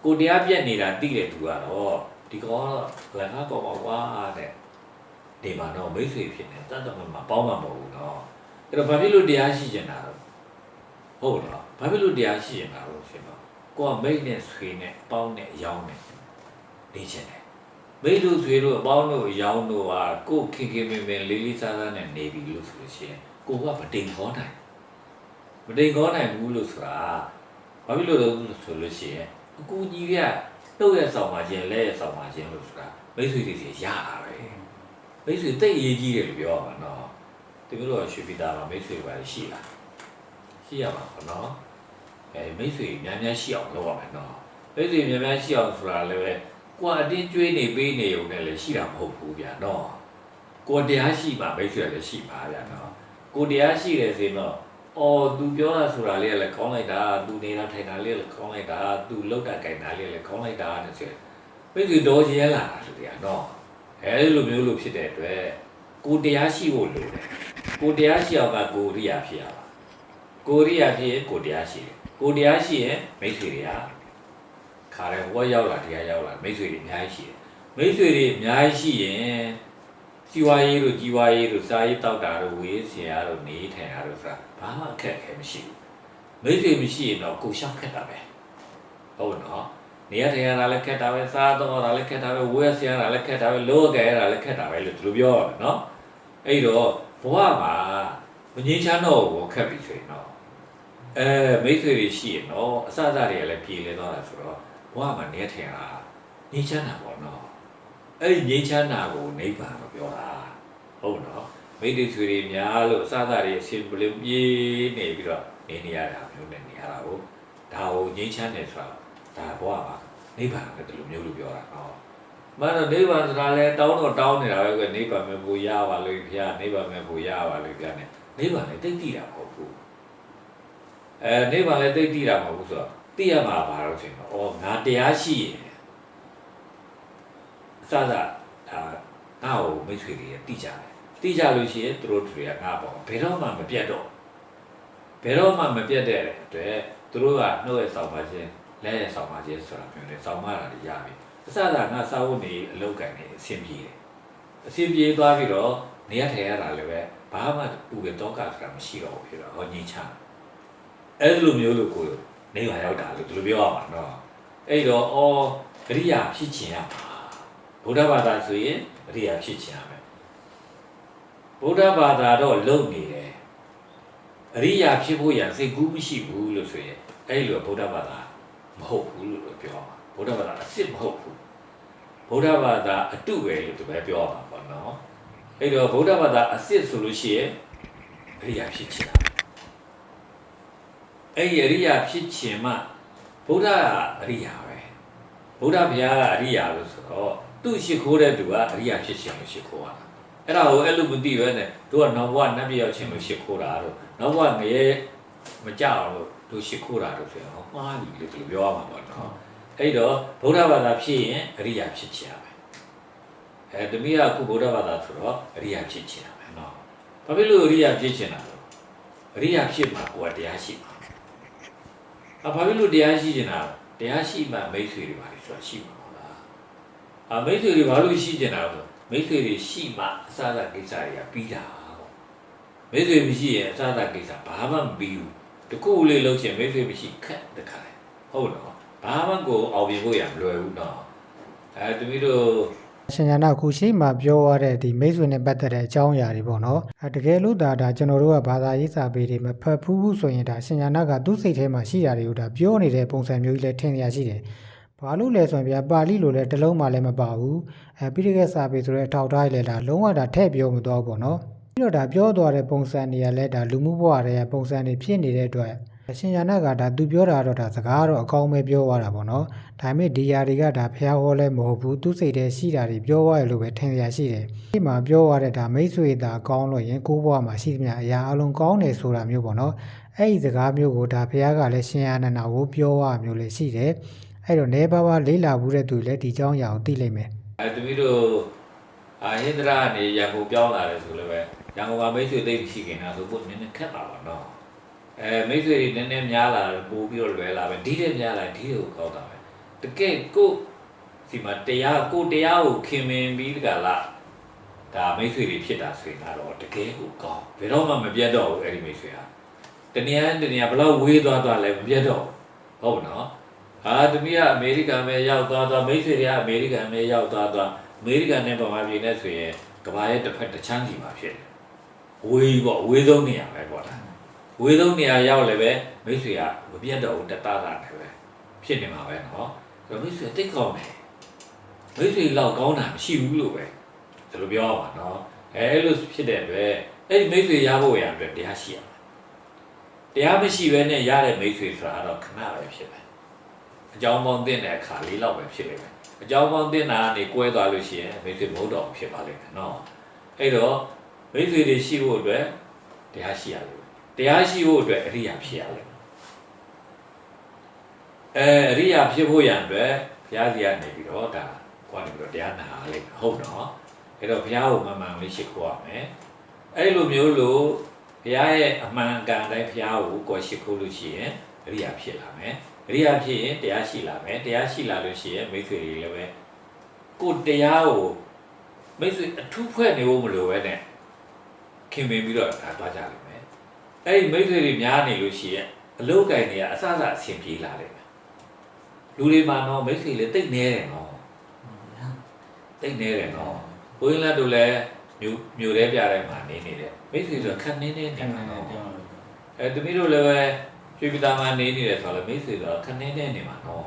်ကိုတရားပြက်နေတာသိတဲ့သူကတော့ဒီကောလည်းငါကောပါကွာတဲ့ဒီမှာတော့မိတ်ဆွေဖြစ်နေတတ်တမမှာပေါင်းမှာမဟုတ်ဘူးနော်အဲ့တော့ဘာဖြစ်လို့တရားရှိကျင်တာတော့ဟုတ်လားဘာဖြစ်လို့တရားရှိကျင်တာတော့ဖြစ်တော့ကိုကမိတ်နဲ့ဆွေနဲ့ပေါင်းနဲ့ရောင်းနဲ့နေချင်တယ်မိတ်တို့ဆွေတို့အပေါင်းတို့ရောင်းတို့ဟာကိုခင်ခင်မင်မင်လေးလေးစားစားနဲ့နေပြီလို့ဆိုလို့ရှိရင်ကိုကမတိမ်ခေါ်နိုင်ဘူးလို့ဆိုတာဘာဖြစ်လို့လဲဆိုလို့ရှိရင်အကူကြီးကတော့ရဲ့ဆောင်ပါခြင်းလဲရဲ့ဆောင်ပါခြင်းလို့ဆိုတာမိတ်ဆွေတွေစီရတာပဲမိတ်ဆွေတိတ်အရေးကြီးတယ်လို့ပြောရမှာနော်တကယ်လို့ရွှေပြည်သားမှာမိတ်ဆွေတွေရှိလားရှိရပါဘောနော်မိတ်ဆွေများများရှိအောင်လုပ်ရမယ်နော်မိတ်ဆွေများများရှိအောင်ဆိုတာလည်းပဲကိုယ်အတင်းကျွေးနေပေးနေုံနဲ့လည်းရှိတာမဟုတ်ဘူးဗျာနော်ကိုယ်တရားရှိမှမိတ်ဆွေလည်းရှိပါဗျာနော်ကိုယ်တရားရှိတယ်ဆိုတော့အော်သူပြောတာဆိုတာလေးလည်းကောင်းလိုက်တာသူနေတာထိုင်တာလေးလည်းကောင်းလိုက်တာသူလောက်တာကြိုင်တာလေးလည်းကောင်းလိုက်တာတဲ့ဆိုမိတ်ဆွေတော်ရဲလာတာဆိုဗျာနော်အဲလိုမျိုးလို့ဖြစ်တဲ့အတွက်ကိုယ်တရားရှိဖို့လိုတယ်ကိုယ်တရားရှိအောင်ကကိုရိယာဖြစ်ရပါကိုရိယာဖြစ်ရင်ကိုယ်တရားရှိတယ်ကိုယ်တရားရှိရင်မိတ်ဆွေတွေကခါရဲဝက်ရောက်လာတရားရောက်လာမိတ်ဆွေတွေအများကြီးရှိတယ်မိတ်ဆွေတွေအများကြီးရှိရင်စီဝါရေးတို့ကြီးဝါရေးတို့စားရေးတောက်တာတို့ဝေးစရာတို့နေထိုင်တာတို့ဆိုတာဘာမှအခက်အခဲမရှိဘူးမိတ်ဆွေမရှိရင်တော့ကိုရှောက်ခက်တာပဲဟုတ်နော်နေရထိုင်ရတာလည်းခက်တာပဲစားတော့တာလည်းခက်တာပဲဝေးစရာတာလည်းခက်တာပဲလောကရတာလည်းခက်တာပဲလို့သူတို့ပြောရနော်အဲ့တော့ဘဝမှာမငြိမ်းချမ်းတော့ဘူးခက်ပြီဆိုရင်တော့မိတ်ဆွေတွေရှိရင်တော့အစအစတွေကလည်းပြေလည်သွားတာဆိုတော့ဘဝမှာနေထိုင်ရတာငြိမ်းချမ်းတာပေါ့နော်အဲ့ဒီငြိမ်းချမ်းတာကိုနိဗ္ဗာန်လို့ပြောတာဟုတ်နော်မိတ္တိဆွေတွေများလို့အစအစတွေအရှင်ပလင်ပြေးနေပြီးတော့နေရတာမျိုးနဲ့နေရတာကိုဒါကိုငြိမ်းချမ်းတယ်ဆိုတာဒါဘဝမှာနိဗ္ဗာန်ပဲဒီလိုမျိုးလို့ပြောတာနော်မနော်နိဗ္ဗာန်ဆိုတာလဲတောင်းနေတာပဲကွနိဗ္ဗာန်ပဲပူရပါလို့ဖျားနိဗ္ဗာန်ပဲပူရပါလို့ဖျားနေနိဗ္ဗာန်လည်းတိတ်တိတာမဟုတ်ဘူးနိဗ္ဗာန်လည်းတိတ်တိတာမဟုတ်ဘူးဆိုတော့ သိရမှာပါတော့ဆိုတော့ငါတရားရှိရင်အစစဒါငါ့ကိုမိတ်ဆွေတွေတိကြတယ်တိကြလို့ရှိရင်သူတို့တွေကငါပေါ့ဘယ်တော့မှမပြတ်တော့ဘယ်တော့မှမပြတ်တဲ့အတွက်သူတို့ကနှုတ်ရဲ့ဆောင်ပါခြင်းလက်ရဲ့ဆောင်ပါခြင်းဆိုတာမျိုးလေဆောင်မတာတွေရပြီအစစငါစာဝတ်နေအလုပ်ကန်နေအဆင်ပြေတယ်အဆင်ပြေသွားပြီးတော့နေရထိုင်ရတာလည်းပဲဘာမှပူရတော့ကဆိုတာမရှိတော့ဘူးဖြစ်တော့ဟောငြိမ်းချအဲ့လိုမျိုးလို့ကိုနေပါရောက်တာလို့ဒီလိုပြောရမှာနော်အဲ့တော့အရိယာဖြစ်ခြင်းရမှာဗုဒ္ဓဘာသာဆိုရင်အရိယာဖြစ်ခြင်းရမယ်ဗုဒ္ဓဘာသာတော့လုံနေတယ်အရိယာဖြစ်ဖို့ရန်စိတ်ကူးမရှိဘူးလို့ဆိုရင်အဲ့လိုဗုဒ္ဓဘာသာမဟုတ်ဘူးလို့ပြောမှာဗုဒ္ဓဘာသာအစ်စ်မဟုတ်ဘူးဗုဒ္ဓဘာသာအတုပဲလို့သူပဲပြောမှာပေါ့နော်အဲ့တော့ဗုဒ္ဓဘာသာအစ်စ်ဆိုလို့ရှိရင်အရိယာဖြစ်ခြင်းအဲ့ဒီအရိယာဖြစ်ခြင်းမှဗုဒ္ဓအရိယာပဲဗုဒ္ဓဘုရားကအရိယာလို့ဆိုတော့သူ့ရှိခိုးတဲ့သူကအရိယာဖြစ်ခြင်းလို့ရှိခိုးတာအဲ့ဒါကိုအဲ့လိုမသိပဲနဲ့သူကနောက်ဘဝနတ်ပြည်ရောက်ခြင်းလို့ရှိခိုးတာတော့နောက်ဘဝငရဲမကြောက်လို့သူရှိခိုးတာလို့ဆိုတော့မှားပြီလို့သူပြောရမှာပေါ့နော်အဲ့တော့ဗုဒ္ဓဘာသာဖြစ်ရင်အရိယာဖြစ်ခြင်းပဲတမီးကအခုဗုဒ္ဓဘာသာဆိုတော့အရိယာဖြစ်ခြင်းပဲနော်ဘာဖြစ်လို့အရိယာဖြစ်ခြင်းလဲအရိယာဖြစ်မှာကိုယ်ကတရားရှိမှာဘာဖြစ်လို့တရားရှိနေတာတရားရှိမှမိတ်ဆွေတွေပါလေဆိုတာရှိမှာဟုတ်လားမိတ်ဆွေတွေဘာလို့ရှိနေတာလဲမိတ်ဆွေတွေရှိမှအစအစကိစ္စတွေကပြီးတာပေါ့မိတ်ဆွေမရှိရင်အစအစကိစ္စဘာမှမပြီးဘူးတခုလေးလုပ်ချင်မိတ်ဆွေမရှိခက်တခါဟုတ်တော့ဘာမှကိုအောင်ပြဖို့ရမလွယ်ဘူးတော့တမီးတို့ရှင်ရနာခုရှိမှပြောရတဲ့ဒီမိတ်ဆွေနဲ့ပတ်သက်တဲ့အကြောင်းအရာတွေပေါ့နော်တကယ်လို့ဒါကျွန်တော်တို့ကဘာသာရေးစာပေတွေမဖတ်ဘူးဆိုရင်ဒါရှင်ရနာကသူ့စိတ်ထဲမှာရှိတာတွေကိုဒါပြောနေတဲ့ပုံစံမျိုးကြီးလည်းထင်ရရှိတယ်ဘာလို့လဲဆိုရင်ဗျာပါဠိလိုလည်းတစ်လုံးမှလည်းမပါဘူးပြီးတကယ်စာပေဆိုတဲ့အထောက်ထားရလဲဒါလုံးဝဒါထည့်ပြောမသွားဘူးပေါ့နော်ပြီးတော့ဒါပြောသွားတဲ့ပုံစံတွေကလည်းဒါလူမှုဘဝတွေကပုံစံတွေဖြစ်နေတဲ့အတွက်ရှင်ရနာကဒါသူပြောတာတော့ဒါစကားတော့အကောင်းပဲပြောသွားတာပေါ့နော်ဒါပေမဲ့ဒီຢာတွေကဒါဖျားဟောလဲမဟုတ်ဘူးသူစိတ်ထဲရှိတာတွေပြောသွားရလို့ပဲထင်ရရှိတယ်ဒီမှာပြောရတဲ့ဒါမိတ်ဆွေသာကောင်းလို့ရင်ကိုယ့်ဘဝမှာရှိသမျှအရာအလုံးကောင်းတယ်ဆိုတာမျိုးပေါ့နော်အဲ့ဒီစကားမျိုးကိုဒါဖျားကလည်းရှင်ရနာကိုပြောရမျိုးလေးရှိတယ်အဲ့တော့နေပါလေးလာဘူးတဲ့သူလည်းဒီเจ้าအရာကိုသိလိမ့်မယ်တမီးတို့ဟိန္ဒရာနေရန်ကုန်ပြောင်းလာတယ်ဆိုလည်းပဲရန်ကုန်မှာမိတ်ဆွေသိရှိခင်တာဆိုဖို့နည်းနည်းခက်ပါပါတော့မိတ်ဆွေတွေနည်းနည်းများလာပို့ပြီးတော့လွယ်လာပဲဒီတဲ့များလာဒီကိုကောက်တာပဲတကယ်ကိုဒီမှာတရားကိုခင်မင်ပြီးတကလားဒါမိတ်ဆွေတွေဖြစ်တာဆိုရင်တော့တကယ်ကိုကောင်းဘယ်တော့မှမပြတ်တော့ဘူးအဲ့ဒီမိတ်ဆွေဟာတနည်းဘယ်လောက်ဝေးသွားလဲမပြတ်တော့ဟုတ်နော်တမီးကအမေရိကန်ပဲရောက်သွားမိတ်ဆွေတွေကအမေရိကန်ပဲရောက်သွားအမေရိကန်နဲ့ဗမာပြည်နဲ့ဆိုရင်ကမ္ဘာရဲ့တစ်ဖက်တစ်ချမ်းစီမှာဖြစ်တယ်ဝေးပေါ့ဝေးဆုံးနေရာပဲပေါ့လားဝေးဆုံးနေရာရောက်လည်းပဲမိတ်ဆွေကမပြတ်တော့ဘူးတတတာနဲ့ပဲဖြစ်နေမှာပဲနော်မိတ်ဆွေတိတ်ကောင်းတယ်မိတ်ဆွေလောက်ကောင်းတာမရှိဘူးလို့ပဲဒီလိုပြောရမှာနော်အဲ့လိုဖြစ်တဲ့အတွက်အဲ့ဒီမိတ်ဆွေရဖို့ရအတွက်တရားရှိရမယ်တရားမရှိဘဲနဲ့ရတဲ့မိတ်ဆွေဆိုတာတော့ခဏပဲဖြစ်မယ်အကြောင်းပေါင်းသိတဲ့အခါလေးလောက်ပဲဖြစ်လိမ့်မယ်အကြောင်းပေါင်းသိတာကနေကွဲသွားလို့ရှိရင်မိတ်ဆွေမဟုတ်တော့ဖြစ်ပါလိမ့်မယ်နော်အဲ့တော့မိတ်ဆွေတွေရှိဖို့အတွက်တရားရှိရလို့တရားရှိဖို့အတွက်အရိယာဖြစ်ရလိမ့်မယ်အရိယာဖြစ်ဖို့ရန်အတွက်ဘုရားစီကနေပြီးတော့ဒါကွာနေပြီးတော့တရားနာလိမ့်မယ်ဟုတ်နော်အဲ့တော့ဘုရားကိုမှန်လေးရှိခိုးရမယ်အဲ့လိုမျိုးလို့ဘုရားရဲ့အမှန်ကန်တိုင်းဘုရားကိုကိုယ်ရှိခိုးလို့ရှိရင်အရိယာဖြစ်လာမယ်အရိယာဖြစ်ရင်တရားရှိလာမယ်တရားရှိလာလို့ရှိရင်မိတ်ဆွေတွေလည်းပဲကိုတရားကိုမိတ်ဆွေအထူးဖွဲ့နေဖို့မလိုပဲနဲ့ခင်မင်ပြီးတော့ဒါသွားကြလိမ့်မယ်အဲ့ဒီမိတ်ဆွေတွေများနေလို့ရှိရင်အလုတ်ကင်တွေကအစအဆင်ပြေလာလိမ့်မယ်လူတွေမှာတော့မိတ်ဆွေလည်းတိတ်နေတယ်နော်တိတ်နေတယ်နော်ဘုန်းကြီးလက်တို့လည်းမြို့ထဲပြတဲ့မှာနေတယ်မိတ်ဆွေဆိုခက်နေနေမှာနော်တမီးတို့လည်းပဲရွှေပြည်သားမှာနေနေတယ်ဆိုတော့မိတ်ဆွေဆိုတော့ခနေနေနေမှာနော်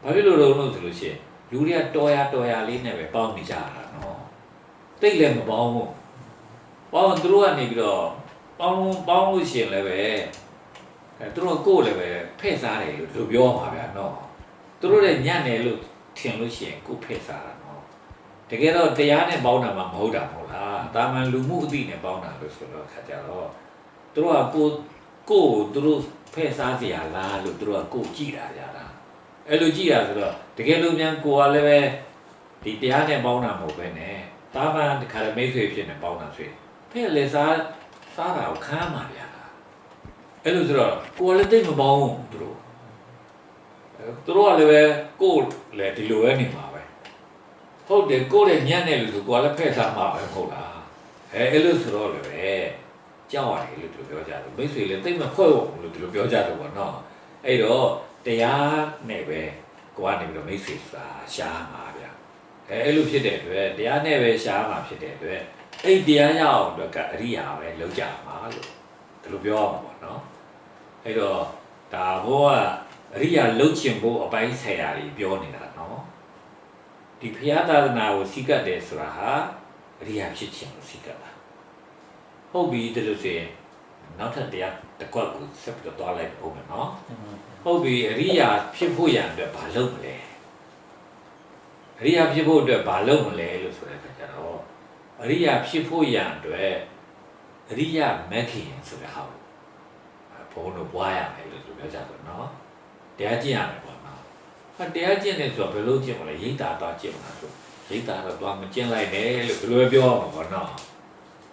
ဘာဖြစ်လို့လို့ဆိုလို့ရှိရင်လူတွေကတော်ရလေးနဲ့ပဲပေါင်းနေကြတာနော်တိတ်လည်းမပေါင်းဘူးပေါင်းသူတို့ကနေပြီးတော့ပေါင်းလို့ရှိရင်လည်းပဲသူတို့ကိုယ်လည်းပဲဖဲ့စားတယ်လို့သူပြောမှာဗျာနော်သူတို့လည်းညံ့တယ်လို့ထင်လို့ရှိရင်ကိုယ်ဖဲ့စားတာနော်တကယ်တော့တရားနဲ့ပေါင်းတာမှမဟုတ်တာမဟုတ်လားတာမန်လူမှုအသည့်နဲ့ပေါင်းတာလို့ဆိုတော့ခါကြတော့သူတို့ကကို ကိုယ်သူတို့ဖဲ့စားစရာလားလို့သူတို့ကကိုယ်ကြည့်တာကြတာအဲ့လိုကြည့်တာဆိုတော့တကယ်လို့မြန်ကိုယ်ကလည်းပဲဒီတရားနဲ့ပေါင်းတာမဟုတ်ပဲနဲ့တာမန်တခါမိတ်ဆွေဖြစ်နေပေါင်းတာဆွေဖဲ့လေစားတာကိုခမ်းပါဗျာအဲ့လိုဆိုတော့ကိုယ်လည်းတိတ်မပေါင်းဘူးသူတို့ကလည်းပဲကိုယ်လည်းဒီလိုပဲနေမှာပဲဟုတ်တယ်ကိုယ်လည်းညံ့နေလို့ဆိုကိုယ်လည်းဖဲ့စားမှာပဲဟုတ်လားအဲ့လိုဆိုတော့လည်းပဲကြောက်ရတယ်လို့သူပြောကြတယ်မိတ်ဆွေလည်းတိတ်မဖွဲ့ဘူးလို့သူပြောကြတယ်ပေါ့နော်အဲ့တော့တရားနဲ့ပဲကိုကနေပြီးတော့မိတ်ဆွေစာရှားမှာဗျအဲ့လိုဖြစ်တဲ့အတွက်တရားနဲ့ပဲရှားမှာဖြစ်တဲ့အတွက်အဲ့တရားရအောင်အတွက်ကအရိယာပဲလောက်ကြမှာလို့ဒီလိုပြောရမှာပေါ့နော်အဲ့တော့ဒါဘောကအရိယာလှုပ်ချင်ဖို့အပိုင်းဆရာကြီးပြောနေတာနော်ဒီဖရာသာသနာကိုစီကတ်တယ်ဆိုတာဟာအရိယာဖြစ်ခြင်းကိုစီကတ်တာဟုတ်ပြီဒီလိုဆိုရင်နောက်ထပ်တရားတစ်ခွက်ကိုဆက်ပြီးတော့တွားလိုက်အောင်မယ်နော်ဟုတ်ပြီအရိယာဖြစ်ဖို့ရန်အတွက်ဘာလုပ်မလဲအရိယာဖြစ်ဖို့အတွက်ဘာလုပ်မလဲလို့ဆိုတဲ့အခါကျတော့အရိယာဖြစ်ဖို့ရန်အတွက်အရိယာမဂ်ခင်ဆိုတဲ့ဟာကိုဘုန်းတော်ပွားရမယ်လို့ပြောကြတယ်နော်တရားကျင့်ရမယ်ပေါ့နော်တရားကျင့်နေဆိုတော့ဘယ်လိုကျင့်မလဲရိတ်တာတော့ကျင့်မှာဆိုရိတ်တာတော့တွားမကျင့်လိုက်နဲ့လို့ဘယ်လိုပြောရမှာပေါ့နော်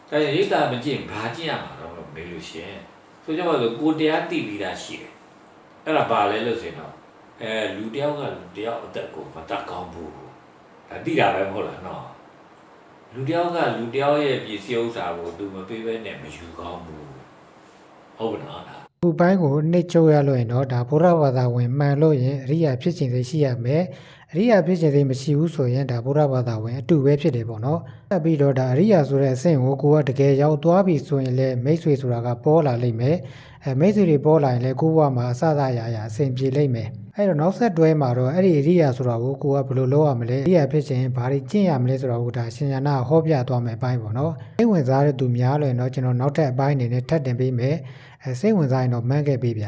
ဒါရိတ်တာမကျင့်ဘာကျင့်ရမှာတော့မေးလို့ရှိရင်ဆိုကြပါစို့ကိုတရားသိပြီးသားရှိတယ်အဲ့ဒါဘာလဲလို့ဆိုရင်တော့လူတယောက်ကလူတယောက်အသက်ကိုမတတ်ကောင်းဘူးဒါသိတာပဲမဟုတ်လားနော်လူတယောက်ကလူတယောက်ရဲ့ပစ္စည်းဥစ္စာကိုသူမပေးဘဲနဲ့မယူကောင်းဘူးဟုတ်ပါနော်ခုပိုင်းကိုနှိမ့်ချုပ်ရလို့ရင်တော့ဒါဘုရားဘာသာဝင်မှန်လို့ရင်အရိယာဖြစ်ခြင်းသိရှိရမယ်အရိယာဖြစ်ခြင်းသိမရှိဘူးဆိုရင်ဒါဘုရားဘာသာဝင်အတူပဲဖြစ်တယ်ပေါ့နော်ဆက်ပြီးတော့ဒါအရိယာဆိုတဲ့အဆင့်ကိုကိုကတကယ်ရောက်သွားပြီဆိုရင်လည်းမိတ်ဆွေဆိုတာကပေါ်လာလိမ့်မယ်မိတ်ဆွေတွေပေါ်လာရင်လည်းကိုဘဝမှာအစသာရာအဆင်ပြေလိမ့်မယ်အဲ့တော့နောက်ဆက်တွဲမှာတော့အဲ့ဒီအရိယာဆိုတာကိုကိုကဘယ်လိုလုပ်ရမလဲအရိယာဖြစ်ခြင်းဘာတွေကျင့်ရမလဲဆိုတာကိုဒါရှင်ရနာဟောပြသွားမယ်အပိုင်းပေါ့နော်စိတ်ဝင်စားတဲ့သူများလို့ရင်တော့ကျွန်တော်နောက်ထပ်အပိုင်းအနေနဲ့ထပ်တင်ပေးမယ်စိတ်ဝင်စားရင်တော့မှန်းခဲ့ပေးဗျ